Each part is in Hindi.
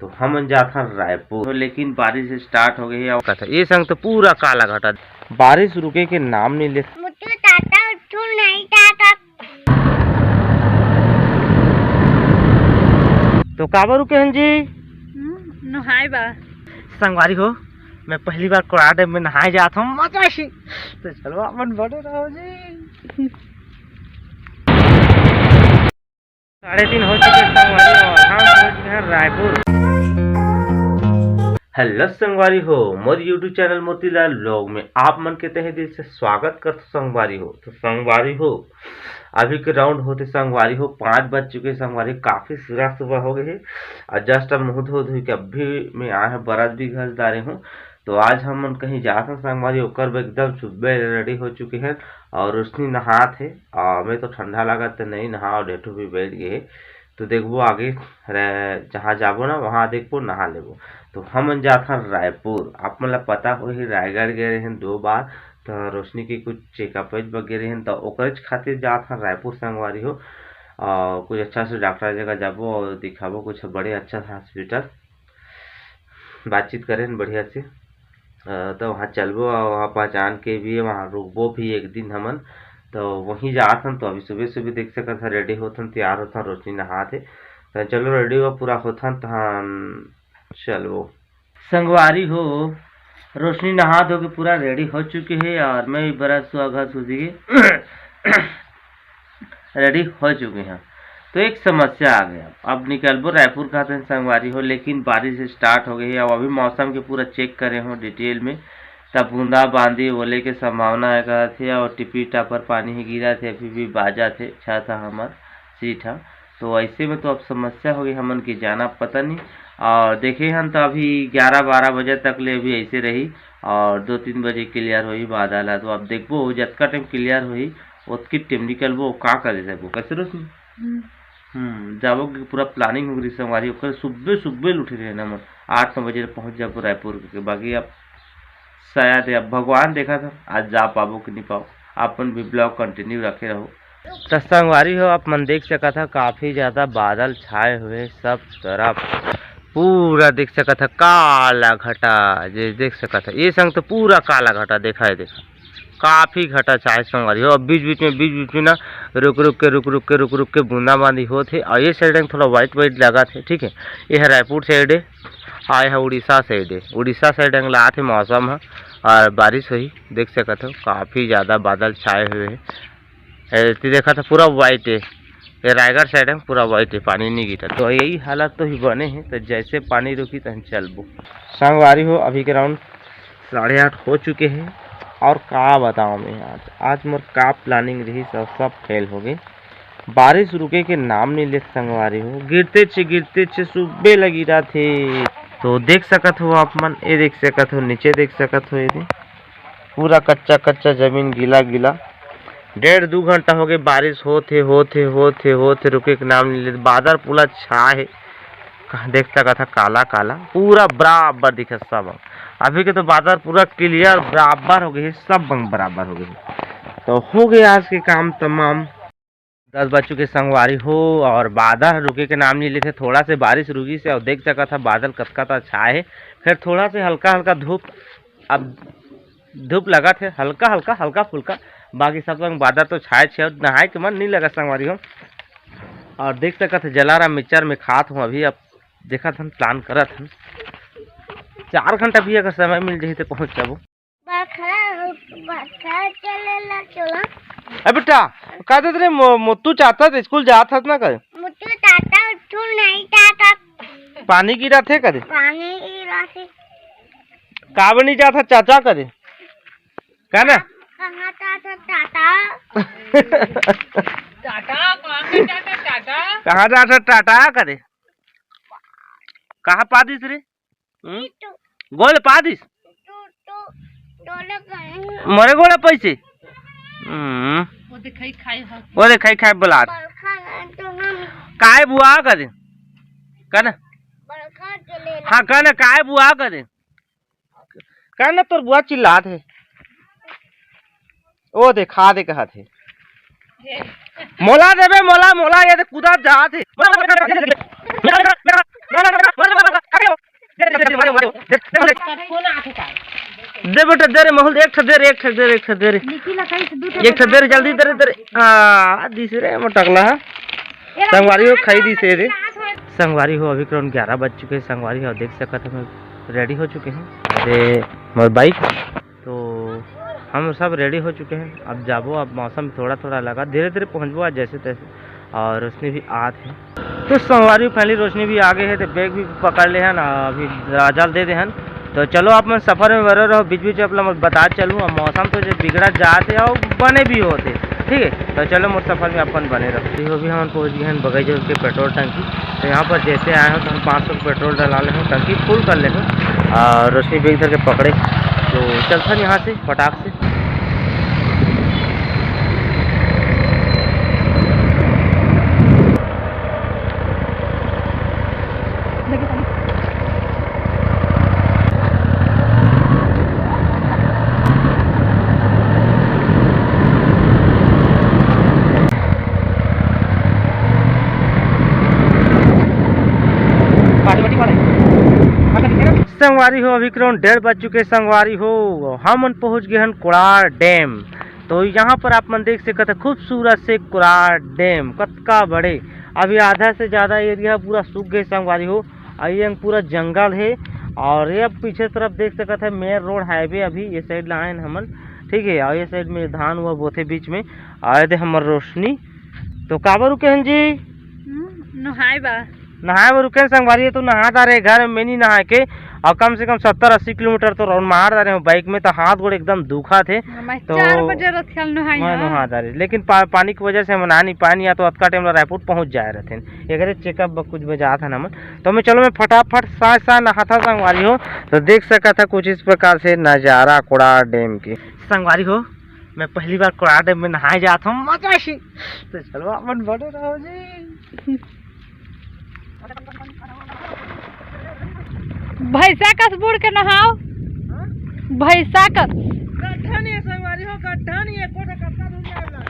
तो हम जाता रायपुर, तो लेकिन बारिश स्टार्ट हो गई है और ये संग तो पूरा काला घटा, बारिश रुके के नाम नहीं ले। तो काबर रुके हैं जी? नहाए बा संगवारी हो, मैं पहली बार कोड़ा डैम में नहाए जाता हूँ, मजा सी। तो चलो अपन बड़े रहो जी। 3:30 हो चुके संगवारी और हम पहुंच गए हैं रायपुर। हेलो संगवारी हो, मोर यूट्यूब चैनल मोतीलाल व्लॉग में आप मन के तहे दिल से स्वागत कर संगवारी हो। तो संगवारी हो, अभी के राउंड होते संगवारी हो 5 बज चुके संगवारी, काफी सुबह हो गए है और जस्ट अब मुँह धो के अभी मैं आया है बरात भी घर डाले हूँ। तो आज हम मन कहीं जाते हैं संगवारी, ओकर एकदम सुबह रेडी हो चुके हैं और रोशनी नहात है और मैं तो ठंडा लगा तो नहीं नहा और डेटो भी बैठ गए। तो देखबो आगे जहाँ जाबो ना वहाँ देखबो नहा लेबो। तो हम जाता रायपुर, आप मतलब पता हो ही रायगढ़ गए हैं 2 बार, तो रोशनी की कुछ चेकअप वगैरह हैं तो ओकरेज खातिर जाता रायपुर संगवारी हो। और कुछ अच्छा से डॉक्टर जगह जाबो और दिखाबो कुछ बड़े अच्छा हॉस्पिटल, बातचीत करें बढ़िया से। तो वहाँ चलबो और वहाँ पहचान के भी वहाँ रुकबो भी एक दिन हमन। तो वहीं जात हन, तो अभी सुबह सुबह देख सकत है रेडी होथन, तैयार होथन, रोशनी नहाते। तो चलो रेडी हुआ पूरा होथन तो हम चलो संगवारी हो। रोशनी नहा धो के पूरा रेडी हो चुके हैं और मैं भी बड़ा सुहागा सूझी रेडी हो चुके हैं। तो एक समस्या आ गया, अब निकलबो रायपुर खाते हैं संगवारी हो, लेकिन बारिश स्टार्ट हो गई है। अब अभी मौसम के पूरा चेक करे हो डिटेल में, तब बूंदा बांदी ओले के संभावना है थे और टिपी टापर पानी ही गिरा थे, अभी भी बाजा थे अच्छा था हमार सीट है। तो ऐसे में तो अब समस्या हो गई हमन की जाना पता नहीं। और देखे हम तो अभी 11-12 बजे तक ले अभी ऐसे रही और 2-3 बजे क्लियर हुई बादल है। तो अब देखबो जितना टाइम क्लियर हुई उतनी टाइम निकलबो का करे सकबो कैसे रोशनी। जाबो कि पूरा प्लानिंग हो गई संगवारी, सुबह उठे रहे ना मन 8-9 बजे पहुंच जाबो रायपुर के। बाकी अब शायद अब भगवान देखा था आज जा पाबो कि नहीं पाओ, अपन भी ब्लॉग कंटिन्यू रखे रहो। तो संगवारी हो आप मन देख सका था काफी ज्यादा बादल छाए हुए सब तरफ, पूरा देख सका था काला घटा, जे देख सका था ये संग तो पूरा काला घटा देखा है, देखा काफी घटा छाए संगवारी हो। अब बीच बीच में ना रुक के बूंदाबांदी होते और ये साइड थोड़ा वाइट लगा थे। ठीक है, ये है रायपुर साइड आए है, उड़ीसा साइड ला थे मौसम है और बारिश हुई देख सकते हो, काफ़ी ज़्यादा बादल छाए हुए हैं। देखा था पूरा वाइट है, ये रायगढ़ साइड है पूरा वाइट है, पानी नहीं गिरा। तो यही हालत तो ही बने हैं, तो जैसे पानी रुकी तो हम चलबो संगवारी हो। अभी के राउंड 8:30 हो चुके हैं और का बताऊँ मैं आज मोर का प्लानिंग रही सब फेल हो गई। बारिश रुके के नाम नहीं ले संगवारी हो, गिरते छे सुबह लगी रहा थे। तो देख सकत हो आप मन, ये देख सकत हो नीचे देख सकत हो, ये पूरा कच्चा जमीन गीला 1.5-2 घंटा हो गए बारिश होते रुके के नाम नहीं ले। बादल पूरा छाए देख सकत था काला पूरा बराबर दिखे सब। अभी के तो बादल पूरा क्लियर बराबर हो गए, सब बराबर हो गए। तो हो गए आज के काम तमाम। 10 बज चुके संगवारी हो और बादल रुके के नाम नहीं लेते, थोड़ा से बारिश रुकी से और देख सका था बादल कतका था छाए, फिर थोड़ा से हल्का धूप, अब धूप लगा थे हल्का फुल्का, बाकी सब रंग बादल तो छाए छे और नहाए के मन नहीं लगा संगवारी हो। और देख सका था जलाराम मिक्सचर में खात हूँ अभी, अब देखा था प्लान करा था 4 घंटा भी अगर समय मिल जाए तो पहुँच जाबो। बेटा का दे रे मोतू चाहता था स्कूल जाता था ना करे, मुझे टाटा स्कूल नहीं टाटा पानी गिरा थे करे, पानी गिरा थे का बनी जाता चाचा करे का ना कहाँ टाटा टाटा कहाँ जाता टाटा करे, कहाँ पादिस रे गोले पादिस मरे गोले पैसे वो खाई बुला काय बुआ करे कहना, हाँ कहना काय बुआ करे कहना, तोर बुआ चिल्लात है ओ दे खा दे कहा थे मोला देवे मोला ये कुदा जात है दे बेटा दे रे महल एक दे रे जल्दी दे रे दिस रे मटकला संगवारी हो खाई दी से रे संगवारी हो अभी करीब 11 बज चुके हैं संगवारी हो देख सकते हैं रेडी हो चुके हैं अरे मोर बाइक तो हम सब रेडी हो चुके हैं अब जाबो अब मौसम थोड़ा लगा धीरे धीरे पहुँचबो आज जैसे तैसे और रोशनी भी आत है तो संगवारी पहली रोशनी भी आगे है तो बैग भी पकड़ ले हन अभी राजल दे दे हन तो चलो आप मैं सफ़र में बरे रहो बीच बीच अपना बता चलूँ अब मौसम तो जो बिगड़ा जाते और बने भी होते ठीक है तो चलो मोर सफ़र में अपन बने रहो तो भी हम पहुँच गए हैं बगैजो के पेट्रोल टंकी तो यहाँ पर जैसे आए हो तो हम 500 पेट्रोल डला ले हूँ टंकी फुल कर ले हूँ और रोशनी बैग धर के पकड़े तो चलता यहाँ से फटाक से संगवारी हो अभी करीब 1:30 बज चुके संगवारी हो हम पहुंच गए हैं कुड़ार डैम तो यहाँ पर आप मन देख सकते हैं खूबसूरत से कुड़ार डैम कतका बड़े अभी आधा से ज़्यादा एरिया पूरा सूख गए संगवारी हो ये पूरा जंगल है और ये पीछे तरफ देख सकते हैं मेन रोड हाईवे अभी ये साइड लाए हमन ठीक है और ये साइड में धान हुआ बोथे बीच में आए थे हमार रोशनी तो काबर रुके हैं जी नहाए बर रुके संगवारी तो नहा रहे घर में नहीं नहा के और कम से कम 70-80 किलोमीटर तो राउंड मार रहे हैं बाइक में तो हाथ गोड़ एकदम दुखा थे तो नहा रहे लेकिन पानी की वजह से हम नहा नहीं पानी या तो अतका टाइम रायपुर पहुंच जाए रहे थे एक चेकअप कुछ बजा था ना तो मैं चलो मैं फटाफट सा नहा था संगवारी हो तो देख सका था कुछ इस प्रकार से नज़ारा कुड़ार डैम की संगवारी हो मैं पहली बार कुड़ार डैम में नहाए जाता हूँ मजा ही तो चलो अपन बड़े रहो जी भैंसा कस बुड़ के नहाओ भैंसा कस गड्ढा नहीं है संगवारी हो गड्ढा नहीं है कोटा कपड़ा धुल जाएगा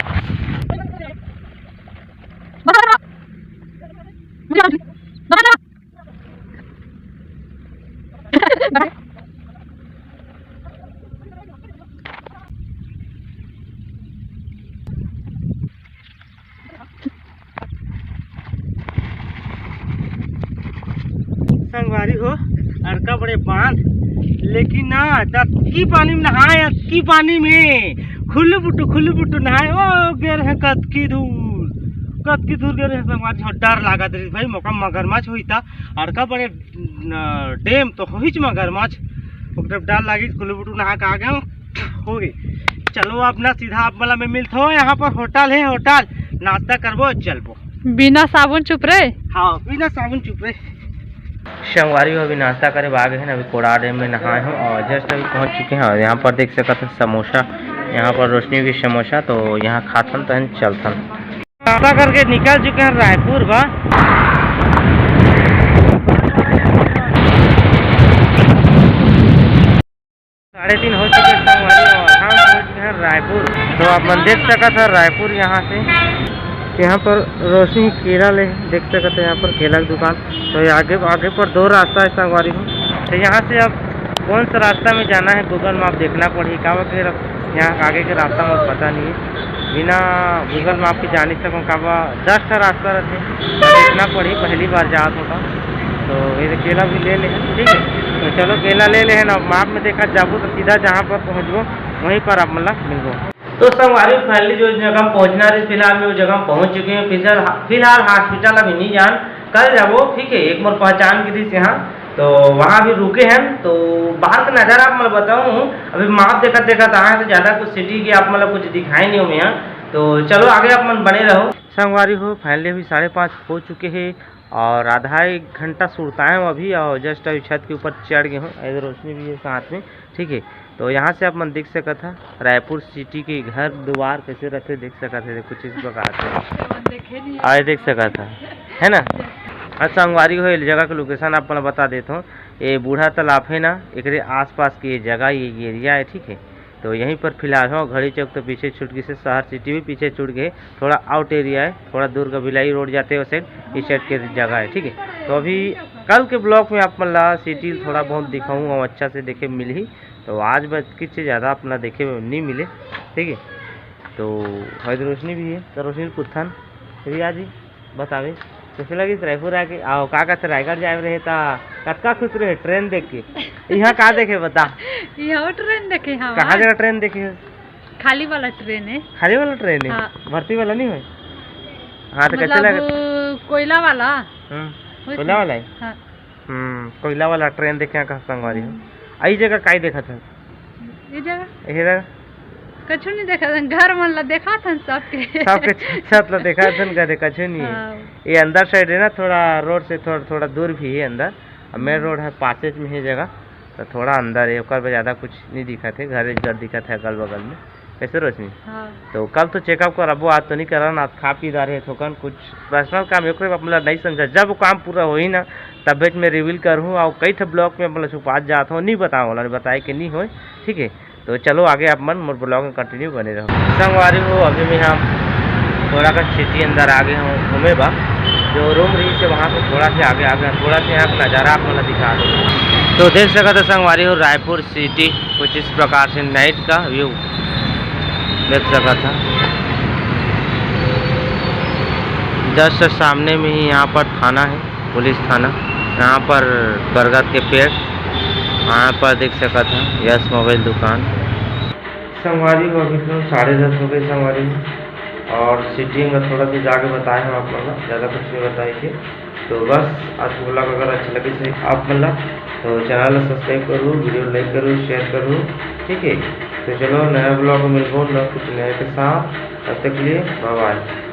संगवारी हो अड़का बड़े बांध लेकिन ना की पानी में नहाए की पानी में खुल्लू बुट्टू नहाए ओ गेर है कतकी दूर गेर है संगवारी हो डर लगा रही भाई मौका मगरमच्छ हुई था अड़का बड़े डैम तो हो ही मगरमच्छ डर लगी खुल्लू बुट्टू नहा के आ गए हो गई चलो अपना सीधा आप वाला में मिलते हो यहाँ पर होटल है होटल नाश्ता करबो चलबो बिना साबुन चुप रहे हाँ बिना साबुन चुप रहे संगवारी हो अभी नाश्ता करे भागे हैं अभी कुड़ार डैम में नहाए हूँ और जस्ट अभी पहुँच चुके हैं और यहाँ पर देख सकते हैं समोसा यहाँ पर रोशनी की समोसा तो यहाँ खाथन तो चलथन नाश्ता करके निकल चुके हैं रायपुर बा 3:30 हो चुके संगवारी और हम पहुँच गए हैं रायपुर तो आप मन देख सकते हैं रायपुर यहाँ से यहाँ पर रोशनी केला ले देख सकते हैं यहाँ पर केला की दुकान तो आगे पर 2 रास्ता है संगवारी हो तो यहाँ से अब कौन सा रास्ता में जाना है गूगल मैप देखना पड़ेगा फिर यहाँ आगे के रास्ता मुझे पता नहीं है बिना गूगल मैप के जा नहीं सकूँ काबा 10 रास्ता रहते देखना पड़ी पहली बार जा होगा तो ये केला भी ले ले ठीक है तो चलो केला ले ले ना मैप में देखा जाबो तो सीधा जहाँ पर पहुँचबो वहीं पर आप मतलब मिलबो तो संगवारी फाइनली जो जगह पहुंचना रही फिलहाल में वो जगह पहुंच चुके हैं फिलहाल हॉस्पिटल अभी नहीं जान कल जाबो ठीक है एक मोर पहचान की थी यहाँ तो वहाँ भी रुके हैं तो बाहर का नज़ारा आप मतलब बताऊँ अभी मैप देखा आए तो ज़्यादा कुछ सिटी की आप मतलब कुछ दिखाई नहीं हो यहाँ तो चलो आगे आप मन बने रहो संगवारी हो फाइनली अभी 5:30 हो चुके हैं और आधा 1 घंटा सुरताएँ हूँ अभी और जस्ट अभी छत के ऊपर चढ़ गए हूँ ऐसे रोशनी भी है साथ में ठीक है तो यहाँ से आप मन देख सका था रायपुर सिटी के घर द्वार कैसे रखे देख सका थे कुछ इस प्रकार से आए देख सका था है ना। अच्छा संगवारी हो जगह का लोकेशन आप मैं बता देता हूँ ये बूढ़ा तालाब है ना एक आसपास की ये जगह ये एरिया है ठीक है तो यहीं पर फिलहाल हो घड़ी चौक तो पीछे छूट गई से शहर सिटी भी पीछे छूट गए थोड़ा आउट एरिया है थोड़ा दूर का भिलाई रोड जाते हैं उस साइड इस साइड की जगह है ठीक है तो अभी कल के ब्लॉग में आप मतलब सिटी थोड़ा बहुत दिखाऊँ और अच्छा से देखे मिल ही, तो आज बस किसी ज़्यादा अपना देखे नहीं मिले, ठीक है। तो हद रोशनी भी है, तो रोशनी पुथन रिया जी बतावे कैसे लगी रायपुर आके आओ का कहते रायगढ़ जाए रहे था कतका खुश रहे ट्रेन देख के, यहाँ कहाँ देखे बता, यहाँ ट्रेन देखे हम कहाँ जगह ट्रेन देखे है? खाली वाला ट्रेन है। खाली वाला ट्रेन है? हाँ। भर्ती वाला नहीं है? हाँ तो कैसे मतलब लगा? कोयला वाला। कोयला वाला है? हाँ। कोयला वाला ट्रेन देखे का संगवारी हो। आई जगह काई देखा था? ये जगह ये जगह कछु नहीं देखा था, घर मन ला देखा था सबके सबके छत ला देखा था, घर कछु नहीं है। हाँ। ये अंदर साइड है ना, थोड़ा रोड से थोड़ा दूर भी है अंदर, मेन रोड है पासेज में है जगह, तो थोड़ा अंदर है, ऊपर ज़्यादा कुछ नहीं दिखा थे, घर दिखा था अगल बगल में। कैसे रोशनी? हाँ। तो कल तो चेकअप करबो, आज तो नहीं करन, आज खा पी रहे थोकन कुछ पर्सनल काम एक मतलब नहीं समझा, जब काम पूरा हो ही ना तब मैं रिवील करूँ और कई थे ब्लॉग में मतलब छुपा जाता हूँ, नहीं बताऊँ वाला बताए कि नहीं हो, ठीक है। तो चलो आगे आप मन मोर ब्लॉग में कंटिन्यू बने रहो। संगवारी हो अभी में हम थोड़ा का सिटी अंदर आगे हूँ घूमे बा, जो रूम रही से वहाँ से थोड़ा से आगे थोड़ा से यहाँ का नज़ारा आप मतलब दिखा दो। तो देख सका था संगवारी हो रायपुर सिटी कुछ इस प्रकार से नाइट का व्यू देख सका था। जस्ट सामने में ही यहाँ पर थाना है, पुलिस थाना, यहाँ पर बरगद के पेड़, यहाँ पर देख सका था यस मोबाइल दुकान। संगवारी को अभी तो 10:30 हो गए संगवारी में, और सिटी में थोड़ा सा जाके बताए हम आप मतलब ज़्यादा कुछ नहीं बताए थे। तो बस आज ब्लॉग अगर अच्छा लगे से आप मतलब तो चैनल सब्सक्राइब करूँ, वीडियो लाइक करूँ, शेयर करूँ, ठीक है। तो चलो नया ब्लॉग मिलूँ कुछ नए के साथ, तब तक के लिए बाय बाय।